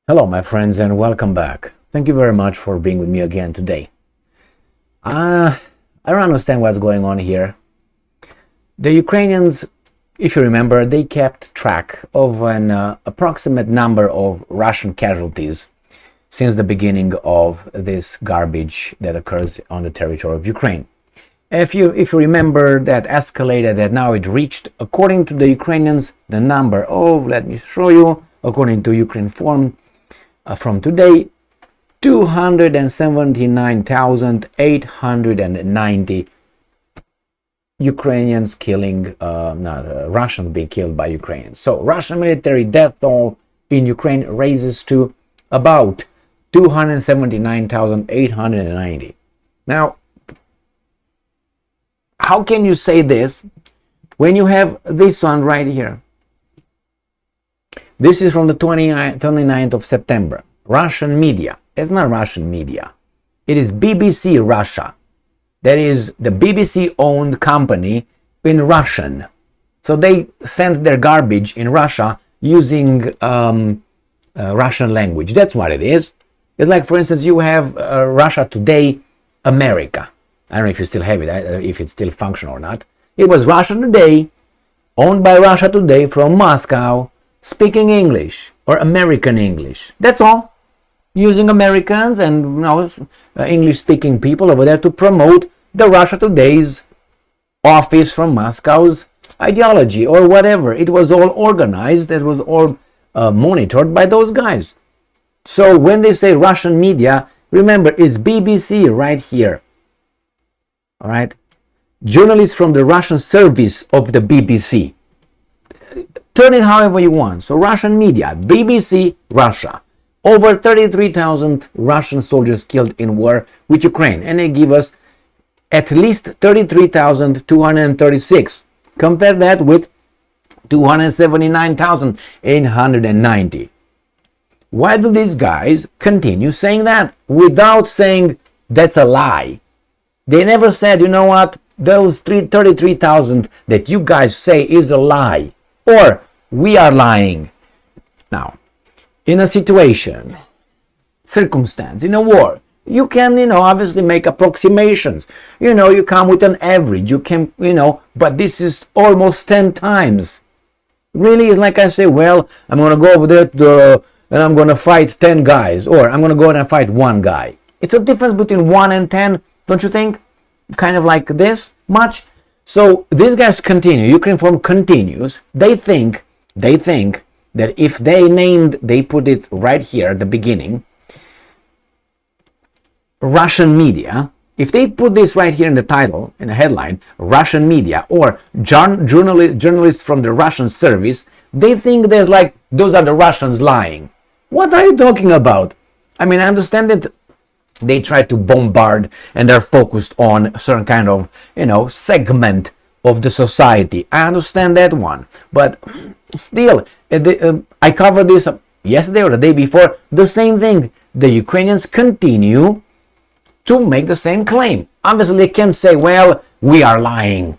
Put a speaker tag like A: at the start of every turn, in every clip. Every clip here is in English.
A: Hello, my friends, and welcome back. Thank you very much for being with me again today. I don't understand what's going on here. The Ukrainians, if you remember, they kept track of an approximate number of Russian casualties since the beginning of this garbage that occurs on the territory of Ukraine. If you remember, that escalated, that now it reached, according to the Ukrainians, the number of, let me show you, according to Ukrinform, from today, 279,890 Ukrainians killing, Russians being killed by Ukrainians. So Russian military death toll in Ukraine raises to about 279,890. Now, how can you say this when you have this one right here? This is from the 29th of September. Russian media. It's not Russian media. It is BBC Russia. That is the BBC-owned company in Russian. So they send their garbage in Russia using Russian language. That's what it is. It's like, for instance, you have Russia Today America. I don't know if you still have it, if it's still functional or not. It was Russia Today, owned by Russia Today from Moscow, speaking English or American English. That's all. Using Americans and English-speaking people over there to promote the Russia Today's office from Moscow's ideology or whatever. It was all organized. It was all monitored by those guys. So when they say Russian media, remember, it's BBC right here. All right? Journalists from the Russian service of the BBC. Turn it however you want. So Russian media, BBC Russia. Over 33,000 Russian soldiers killed in war with Ukraine. And they give us at least 33,236. Compare that with 279,890. Why do these guys continue saying that without saying that's a lie? They never said, you know what, those 33,000 that you guys say is a lie. Or we are lying. Now, in a situation, circumstance, in a war, you can, obviously make approximations. You come with an average. You can, but this is almost 10 times. Really, it's like I say, well, I'm going to go over there and I'm going to fight 10 guys. Or I'm going to go and fight one guy. It's a difference between 1 and 10, don't you think? Kind of like this much. So these guys continue. Ukrinform continues. They think that if they put it right here at the beginning, Russian media, if they put this right here in the title, in the headline, Russian media or journalists from the Russian service, they think there's like, those are the Russians lying. What are you talking about? I mean, I understand that they try to bombard and they're focused on a certain kind of, segment of the society. I understand that one. But still, I covered this yesterday or the day before. The same thing. The Ukrainians continue to make the same claim. Obviously, they can't say, well, we are lying.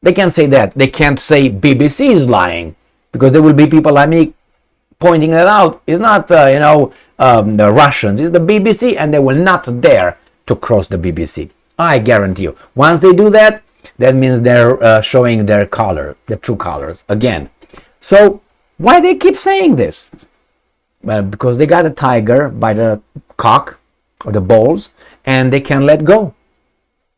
A: They can't say that. They can't say BBC is lying. Because there will be people like me pointing that out. It's not, the Russians. It's the BBC, and they will not dare to cross the BBC. I guarantee you. Once they do that, that means they're showing their color, their true colors again. So why they keep saying this? Well, because they got a tiger by the cock or the balls, and they can't let go.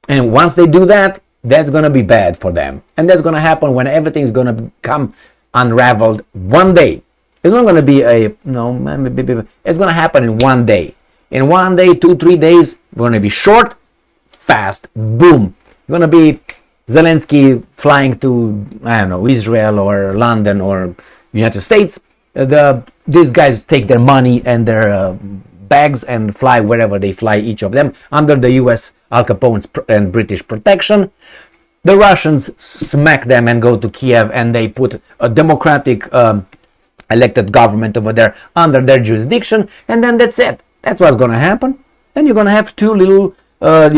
A: And once they do that, that's going to be bad for them. And that's going to happen when everything's going to become unraveled one day. It's not going to be it's going to happen in one day. In 1 day, 2-3 days, we're going to be short, fast, boom. It's going to be Zelensky flying to, Israel or London or United States. These guys take their money and their bags and fly wherever they fly, each of them, under the US Al Capone's and British protection. The Russians smack them and go to Kiev, and they put a democratic elected government over there under their jurisdiction, and then that's it. That's what's going to happen. Then you're going to have you're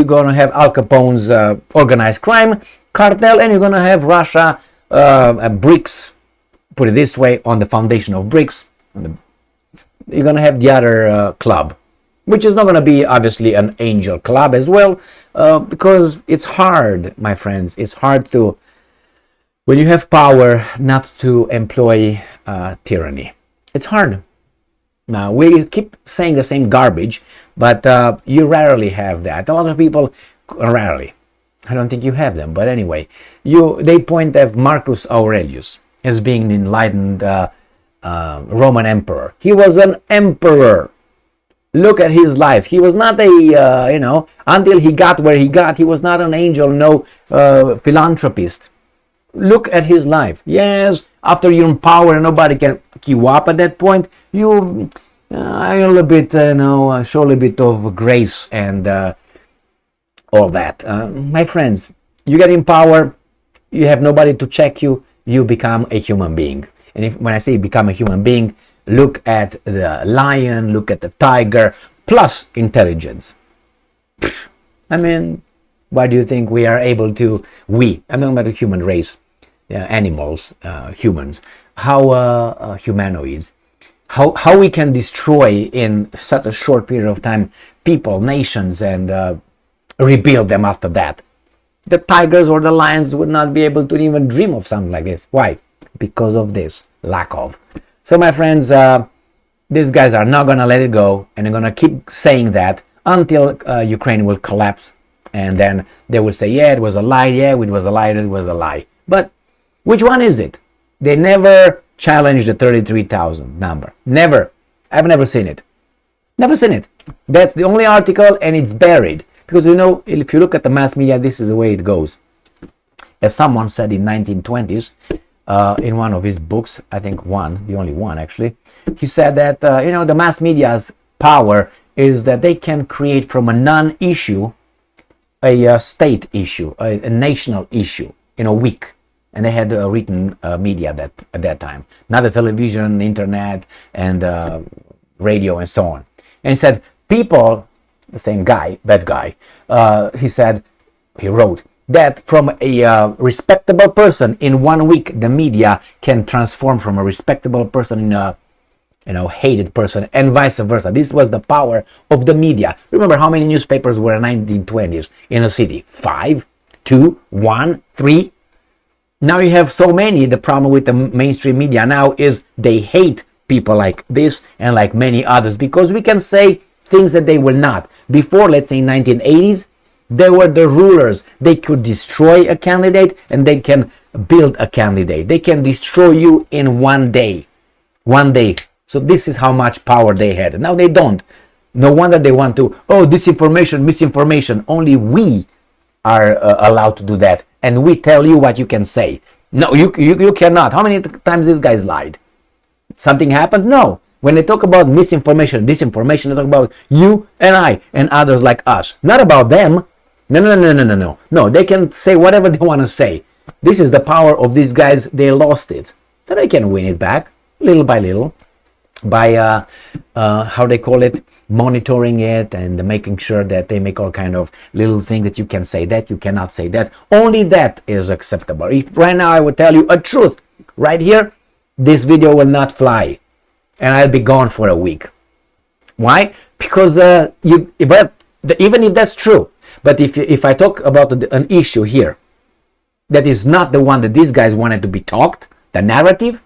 A: going to have Al Capone's organized crime cartel, and you're going to have Russia, BRICS, put it this way, on the foundation of BRICS, you're going to have the other club, which is not going to be obviously an angel club as well, because it's hard, my friends. It's hard to, when you have power, not to employ tyranny. It's hard. Now, we keep saying the same garbage, but you rarely have that. A lot of people, rarely. I don't think you have them, but anyway, they point at Marcus Aurelius as being an enlightened Roman emperor. He was an emperor. Look at his life. He was not a, until he got where he got, he was not an angel, no philanthropist. Look at his life. Yes, after you're in power and nobody can pick you up at that point, you a little bit, show a little bit of grace and all that. My friends, you get in power, you have nobody to check you, you become a human being. And when I say become a human being, look at the lion, look at the tiger, plus intelligence. I mean, why do you think we are able to, I'm talking about the human race, animals, humans, how humanoids, how we can destroy in such a short period of time people, nations, and rebuild them after that. The tigers or the lions would not be able to even dream of something like this. Why? Because of this lack of. So my friends, these guys are not going to let it go, and they're going to keep saying that until Ukraine will collapse, and then they will say, yeah, it was a lie, yeah, it was a lie, it was a lie. But which one is it? They never challenged the 33,000 number. Never. I've never seen it. Never seen it. That's the only article, and it's buried. Because, if you look at the mass media, this is the way it goes. As someone said in 1920s, in one of his books, I think the only one actually, he said that, the mass media's power is that they can create from a non-issue a state issue, a national issue in a week. And they had written media at that time, not the television, internet, and radio, and so on. And he said, people, the same guy, that guy, he wrote that from a respectable person in 1 week, the media can transform from a respectable person in a hated person, and vice versa. This was the power of the media. Remember how many newspapers were in the 1920s in a city? 5, 2, 1, 3. Now you have so many. The problem with the mainstream media now is they hate people like this and like many others, because we can say things that they will not. Before, let's say 1980s, they were the rulers. They could destroy a candidate and they can build a candidate. They can destroy you in 1 day. 1 day. So this is how much power they had. Now they don't. No wonder they want to, disinformation, misinformation. Only we are allowed to do that. And we tell you what you can say. No, you cannot. How many times these guys lied? Something happened? No. When they talk about misinformation, disinformation, they talk about you and I and others like us. Not about them. No. No, they can say whatever they want to say. This is the power of these guys. They lost it. So they can win it back, little by little, by, how they call it, monitoring it and making sure that they make all kind of little things that you can say that, you cannot say that. Only that is acceptable. If right now I would tell you a truth, right here, this video will not fly. And I'll be gone for a week. Why? Because even if that's true, but if I talk about an issue here that is not the one that these guys wanted to be talked, the narrative,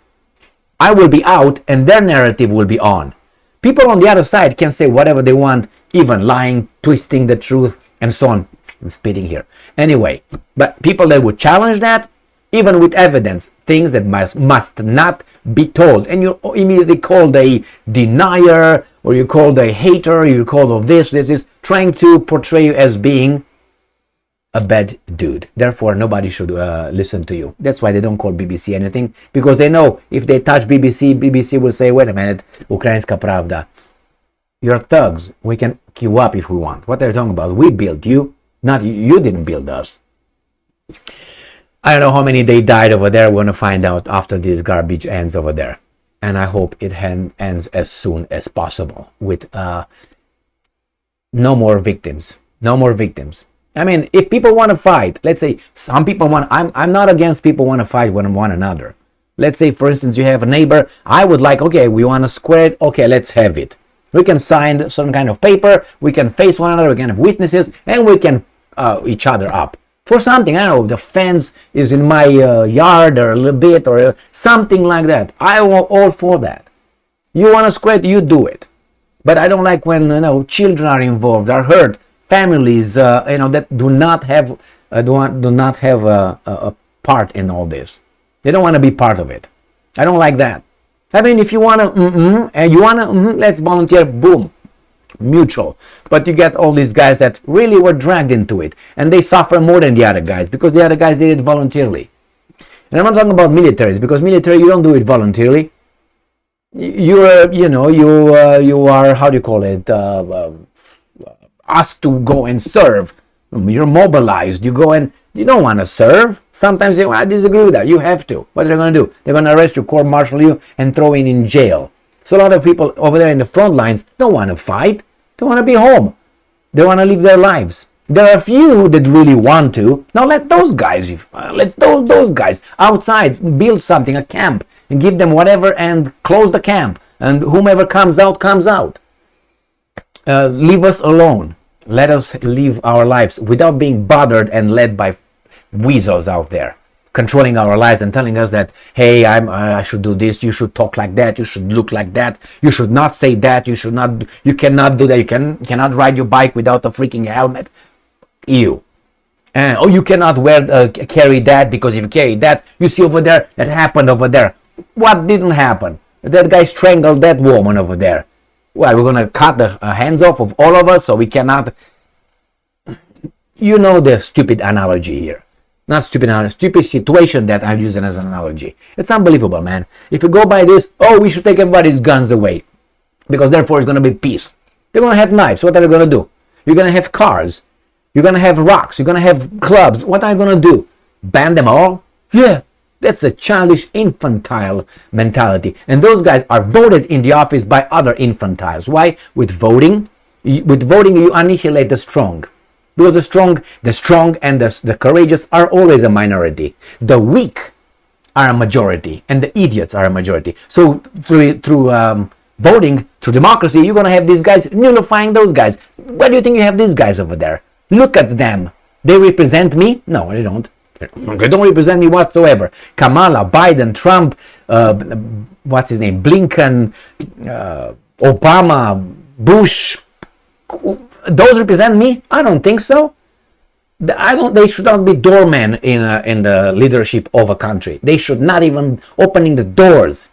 A: I will be out and their narrative will be on. People on the other side can say whatever they want, even lying, twisting the truth, and so on. I'm spitting here. Anyway, but people that would challenge that, even with evidence, things that must not be told, and you're immediately called a denier, or you're called a hater, you're called of this, trying to portray you as being a bad dude. Therefore, nobody should listen to you. That's why they don't call BBC anything, because they know if they touch BBC will say, wait a minute, Ukrainska Pravda. You're thugs. We can queue up if we want. What are you talking about? We built you, not you. You didn't build us. I don't know how many they died over there. We're going to find out after this garbage ends over there. And I hope it ends as soon as possible with no more victims. No more victims. I mean, if people want to fight, let's say some people want, I'm not against people want to fight with one another. Let's say, for instance, you have a neighbor. I would like, okay, we want to square it. Okay, let's have it. We can sign some kind of paper. We can face one another. We can have witnesses, and we can each other up for something. I don't know. The fence is in my yard, or a little bit, or something like that. I am all for that. You want to square it, you do it. But I don't like when children are involved, are hurt, families that do not have a part in all this. They don't want to be part of it. I don't like that. I mean, if you want to, and you want to, let's volunteer, boom, mutual. But you get all these guys that really were dragged into it, and they suffer more than the other guys because the other guys did it voluntarily. And I'm not talking about militaries, because military, you don't do it voluntarily. You are, how do you call it, asked to go and serve. You're mobilized. You go and you don't want to serve. Sometimes I disagree with that. You have to. What are they going to do? They're going to arrest you, court-martial you, and throw you in jail. So a lot of people over there in the front lines don't want to fight. They want to be home. They want to live their lives. There are a few that really want to. Now let those guys, those guys outside build something, a camp, and give them whatever, and close the camp. And whomever comes out, comes out. Leave us alone. Let us live our lives without being bothered and led by weasels out there, controlling our lives and telling us that, hey, I should do this, you should talk like that, you should look like that, you should not say that, you cannot do that, you cannot ride your bike without a freaking helmet. You. And you cannot carry that, because if you carry that, you see over there, that happened over there. What didn't happen? That guy strangled that woman over there. Well, we're going to cut the hands off of all of us, so we cannot. You know the stupid analogy here. Not stupid analogy, stupid situation that I'm using as an analogy. It's unbelievable, man. If you go by this, we should take everybody's guns away, because therefore it's going to be peace. They're going to have knives. What are they going to do? You're going to have cars. You're going to have rocks. You're going to have clubs. What are you going to do? Ban them all? Yeah. That's a childish, infantile mentality. And those guys are voted in the office by other infantiles. Why? With voting you annihilate the strong. Because the strong and the courageous are always a minority. The weak are a majority, and the idiots are a majority. So through voting, through democracy, you're going to have these guys nullifying those guys. Why do you think you have these guys over there? Look at them. They represent me? No, they don't. They don't represent me whatsoever. Kamala, Biden, Trump, what's his name? Blinken, Obama, Bush. Those represent me? I don't think so. They should not be doormen in the leadership of a country. They should not even opening the doors.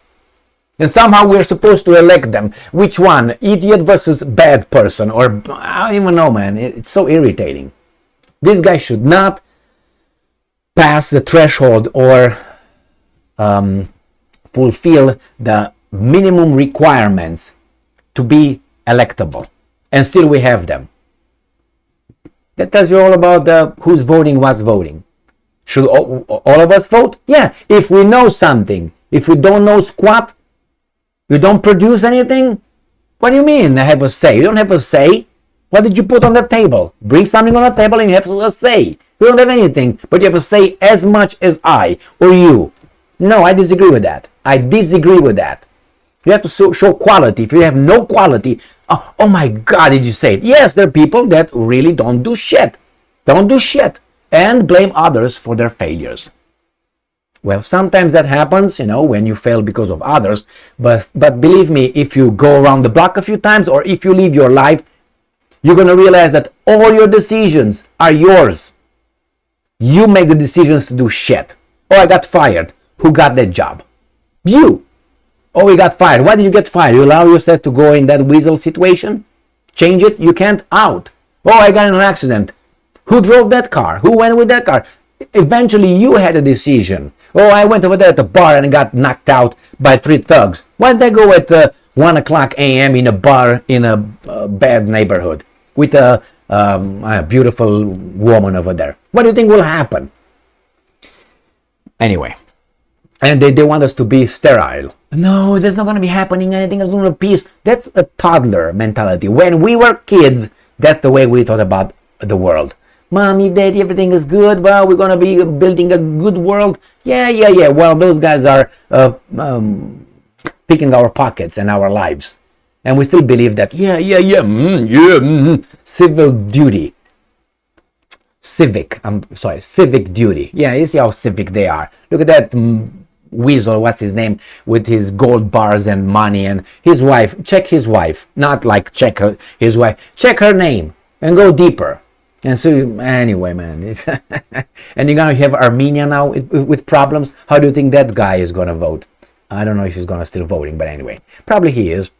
A: And somehow we're supposed to elect them. Which one? Idiot versus bad person? Or I don't even know, man. It's so irritating. This guy should not pass the threshold or fulfill the minimum requirements to be electable. And still we have them. That tells you all about who's voting, what's voting. Should all of us vote? Yeah, if we know something. If we don't know squat, you don't produce anything? What do you mean I have a say? You don't have a say. What did you put on the table? Bring something on the table and you have a say. You don't have anything, but you have a say as much as I or you. No, I disagree with that. You have to show quality. If you have no quality, oh my God, did you say it? Yes, there are people that really don't do shit. And blame others for their failures. Well, sometimes that happens, when you fail because of others. But believe me, if you go around the block a few times, or if you live your life, you're going to realize that all your decisions are yours. You make the decisions to do shit. Oh, I got fired. Who got that job? You. Oh, you got fired. Why did you get fired? You allow yourself to go in that weasel situation? Change it? You can't. Out. Oh, I got in an accident. Who drove that car? Who went with that car? Eventually, you had a decision. Oh, I went over there at the bar and got knocked out by 3 thugs. Why did I go at 1 o'clock a.m. in a bar in a bad neighborhood with a beautiful woman over there? What do you think will happen? Anyway, and they want us to be sterile. No, there's not going to be happening anything. There's going to be peace. That's a toddler mentality. When we were kids, that's the way we thought about the world. Mommy, Daddy, everything is good. Well, we're gonna be building a good world. Yeah. Well, those guys are picking our pockets and our lives, and we still believe that. Civil duty. Civic duty. Yeah, you see how civic they are. Look at that weasel, what's his name, with his gold bars and money, and his wife. Check his wife, not like check his wife. Check her name and go deeper. And so anyway, man, and you're gonna have Armenia now with problems. How do you think that guy is gonna vote? I don't know if he's gonna still voting, but anyway, probably he is.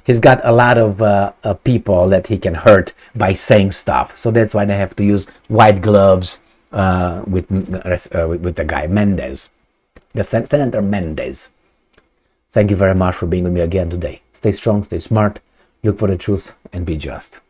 A: He's got a lot of people that he can hurt by saying stuff. So that's why they have to use white gloves with the guy Mendez, the Senator Mendez. Thank you very much for being with me again today. Stay strong, stay smart, look for the truth, and be just.